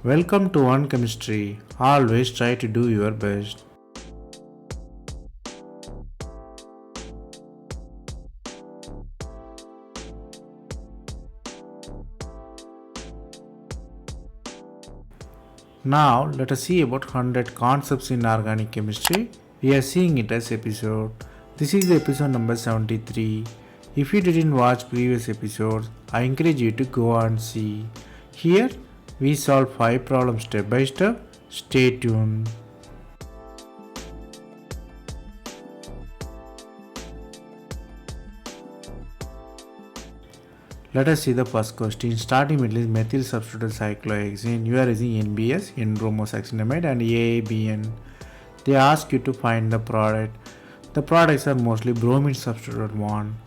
Welcome to One Chemistry. Always try to do your best. Now let us see about 100 concepts in organic chemistry. We are seeing it as episode. This is the episode number 73. If you didn't watch previous episodes, I encourage you to go and see. Here we solve 5 problems step by step. Stay tuned. Let us see the first question. Starting with is methyl substituted cyclohexane. You are using NBS, N-bromosuccinimide, and AABN. They ask you to find the product. The products are mostly bromine substituted one.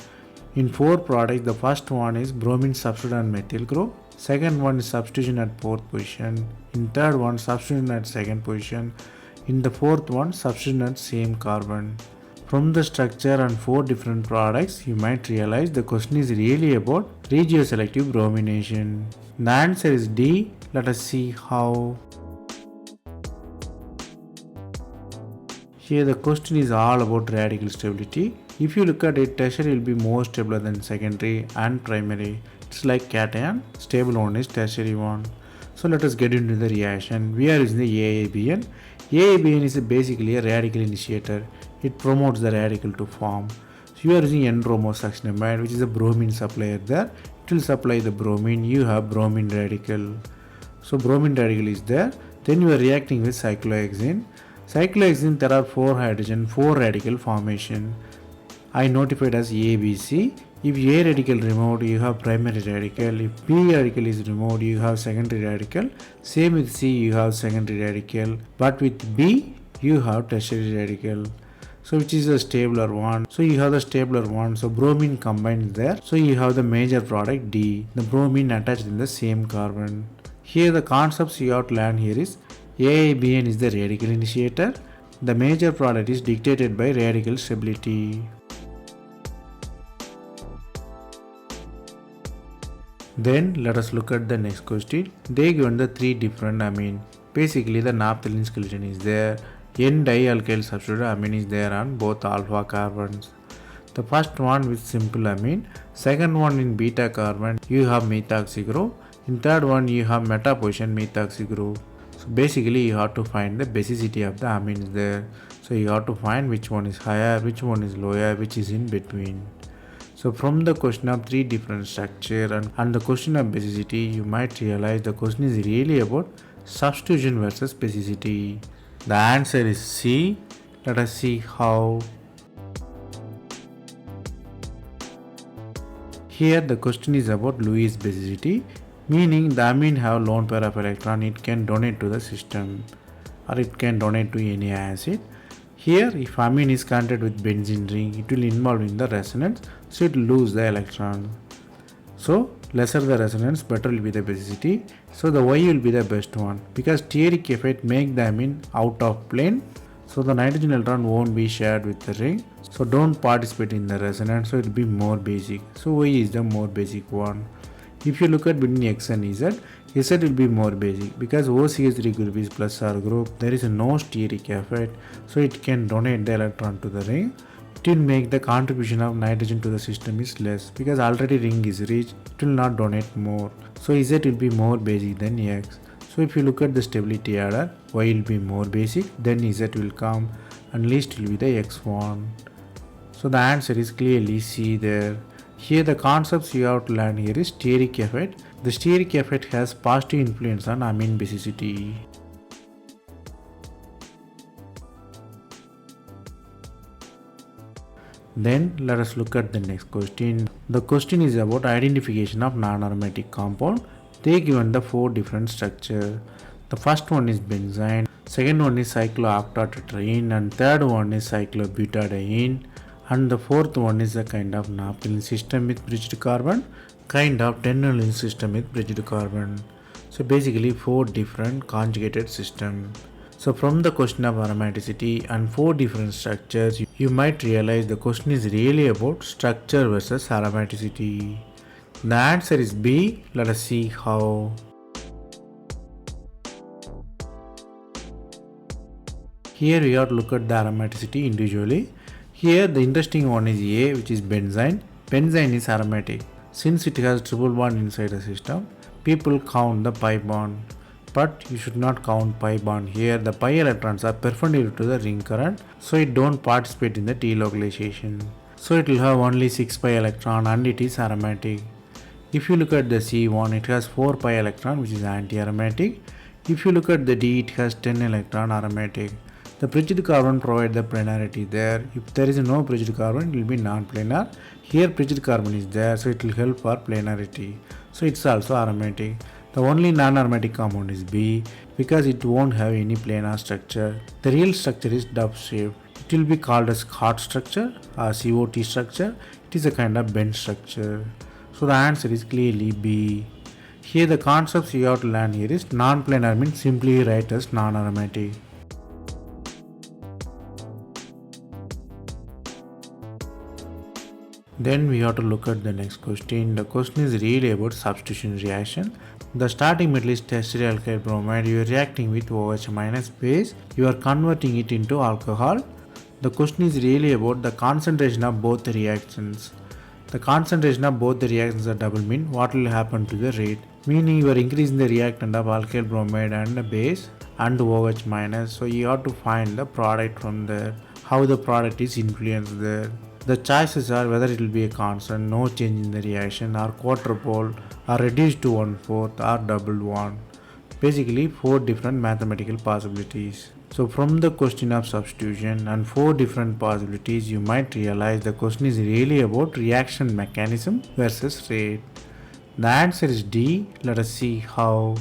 In 4 products, the first one is bromine substituted and methyl group. Second one is substitution at 4th position. In third one, substitution at 2nd position. In the fourth one, substitution at same carbon. From the structure and 4 different products, you might realize the question is really about regioselective bromination. The answer is D. Let us see how. Here the question is all about radical stability. If you look at it, tertiary will be more stable than secondary and primary. It's like cation, stable one is tertiary one. So let us get into the reaction. We are using the AABN. AABN is basically a radical initiator. It promotes the radical to form. So you are using N-bromosuccinimide, which is a bromine supplier there. It will supply the bromine. You have bromine radical. So bromine radical is there. Then you are reacting with cyclohexane. Cyclohexane, there are 4 hydrogen, 4 radical formation. I notified as ABC. If A radical removed, you have primary radical. If B radical is removed, you have secondary radical. Same with C, you have secondary radical. But with B, you have tertiary radical. So which is a stabler one. So you have the stabler one. So bromine combined there. So you have the major product D. The bromine attached in the same carbon. Here the concepts you have to learn here is AABN is the radical initiator. The major product is dictated by radical stability. Then let us look at the next question. They given the 3 different amine. Basically the naphthalene skeleton is there. N-dialkyl substituted amine is there on both alpha carbons. The first one with simple amine. Second one in beta carbon you have methoxy group. In third one you have meta position methoxy group. So basically you have to find the basicity of the amines there. So you have to find which one is higher, which one is lower, which is in between. So from the question of 3 different structure and the question of basicity, you might realize the question is really about substitution versus basicity. The answer is C. Let us see how. Here the question is about Lewis basicity, meaning the amine have lone pair of electron. It can donate to the system or it can donate to any acid. Here if amine is connected with benzene ring, it will involve in the resonance, so it will lose the electron. So lesser the resonance, better will be the basicity. So the Y will be the best one because steric effect make the amine out of plane. So the nitrogen electron won't be shared with the ring. So don't participate in the resonance, so it will be more basic. So Y is the more basic one. If you look at between X and Z, Z will be more basic because OCH3 group is plus R group. There is no steric effect, so it can donate the electron to the ring. It will make the contribution of nitrogen to the system is less because already ring is reached. It will not donate more. So Z will be more basic than X. So if you look at the stability order, Y will be more basic, then Z will come, and least will be the X one. So the answer is clearly C there. Here the concepts you have to learn here is steric effect. The steric effect has positive influence on amine basicity. Then let us look at the next question. The question is about identification of non-aromatic compound. They given the 4 different structure. The first one is benzene, second one is cyclooctatetraene, and third one is cyclobutadiene. And the fourth one is a kind of naphthalene system with bridged carbon, kind of toluene system with bridged carbon. So basically 4 different conjugated system. So from the question of aromaticity and 4 different structures, you might realize the question is really about structure versus aromaticity. The answer is B. Let us see how. Here we have to look at the aromaticity individually. Here the interesting one is A, which is benzene. Benzene is aromatic. Since it has triple bond inside the system, people count the pi bond. But you should not count pi bond here. The pi electrons are perpendicular to the ring current, so it don't participate in the delocalization. So it will have only 6 pi electron and it is aromatic. If you look at the C1, it has 4 pi electron, which is anti-aromatic. If you look at the D, it has 10 electron aromatic. The bridged carbon provides the planarity there. If there is no bridged carbon, it will be non-planar. Here bridged carbon is there, so it will help for planarity. So it's also aromatic. The only non-aromatic compound is B because it won't have any planar structure. The real structure is dove shape. It will be called as COT structure or COT structure. It is a kind of bent structure. So the answer is clearly B. Here the concepts you have to learn here is non-planar means simply write as non-aromatic. Then we have to look at the next question. The question is really about substitution reaction. The starting metal is tertiary alkyl bromide. You are reacting with OH minus base. You are converting it into alcohol. The question is really about the concentration of both the reactions. The concentration of both the reactions are double mean what will happen to the rate. Meaning you are increasing the reactant of alkyl bromide and the base and OH minus. So you have to find the product from there. How the product is influenced there. The choices are whether it will be a constant, no change in the reaction, or quadrupole, or reduced to 1/4, or double one. Basically 4 different mathematical possibilities. So from the question of substitution and 4 different possibilities, you might realize the question is really about reaction mechanism versus rate. The answer is D. Let us see how.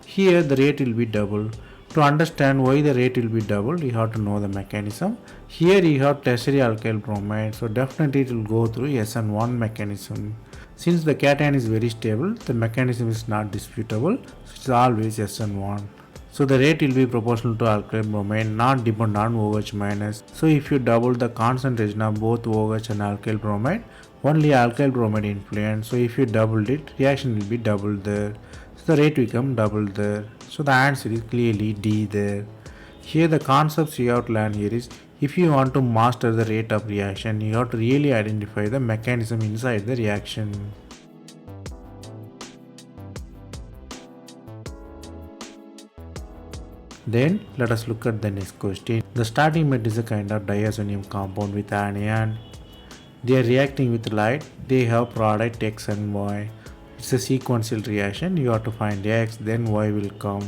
Here the rate will be double. To understand why the rate will be doubled, you have to know the mechanism. Here you have tertiary alkyl bromide, so definitely it will go through SN1 mechanism. Since the cation is very stable, the mechanism is not disputable, so it's always SN1. So the rate will be proportional to alkyl bromide, not depend on OH minus. So if you double the concentration of both OH and alkyl bromide, only alkyl bromide influence. So if you doubled it, reaction will be doubled there. So the rate become double there. So the answer is clearly D there. Here the concepts you have to learn here is if you want to master the rate of reaction, you have to really identify the mechanism inside the reaction. Then let us look at the next question. The starting metal is a kind of diazonium compound with anion. They are reacting with light. They have product X and Y. It's a sequential reaction. You have to find X, then Y will come.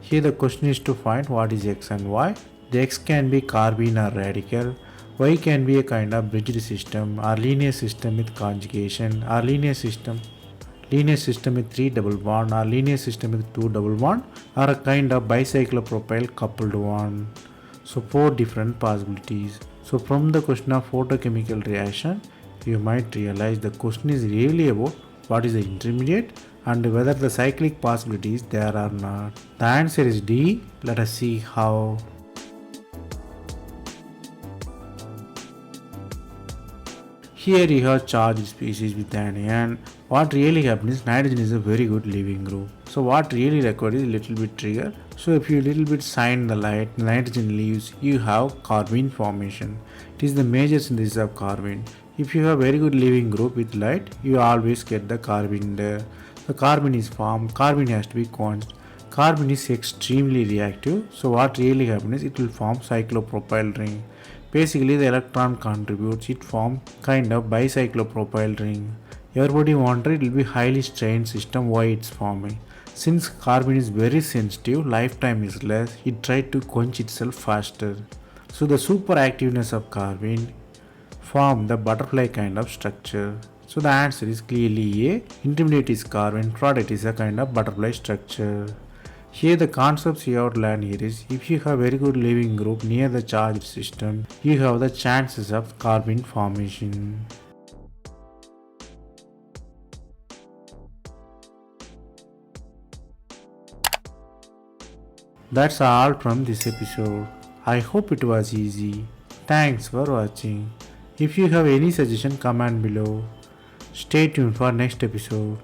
Here the question is to find what is X and Y. The X can be carbene or radical. Y can be a kind of bridged system or linear system with conjugation or linear system with 3 double bond or linear system with 2 double bond or a kind of bicyclopropyl coupled one. So 4 different possibilities. So from the question of photochemical reaction, you might realize the question is really about what is the intermediate and whether the cyclic possibility is there or not. The answer is D. Let us see how. Here you have charged species with anion. What really happens is nitrogen is a very good leaving group. So what really required is a little bit trigger. So if you little bit shine the light, nitrogen leaves, you have carbene formation. It is the major synthesis of carbene. If you have very good leaving group with light, you always get the carbene there. The carbene is formed, carbene has to be quenched. Carbene is extremely reactive, so what really happens is it will form cyclopropyl ring. Basically the electron contributes, it forms kind of bicyclopropyl ring. Everybody wonders it will be highly strained system why it's forming. Since carbene is very sensitive, lifetime is less, it tries to quench itself faster. So the superactiveness of carbene form the butterfly kind of structure. So the answer is clearly A. Intermediate is carbene, product is a kind of butterfly structure. Here the concepts you have to learn here is if you have very good leaving group near the charged system, you have the chances of carbene formation. That's all from this episode. I hope it was easy. Thanks for watching. If you have any suggestion, comment below. Stay tuned for next episode.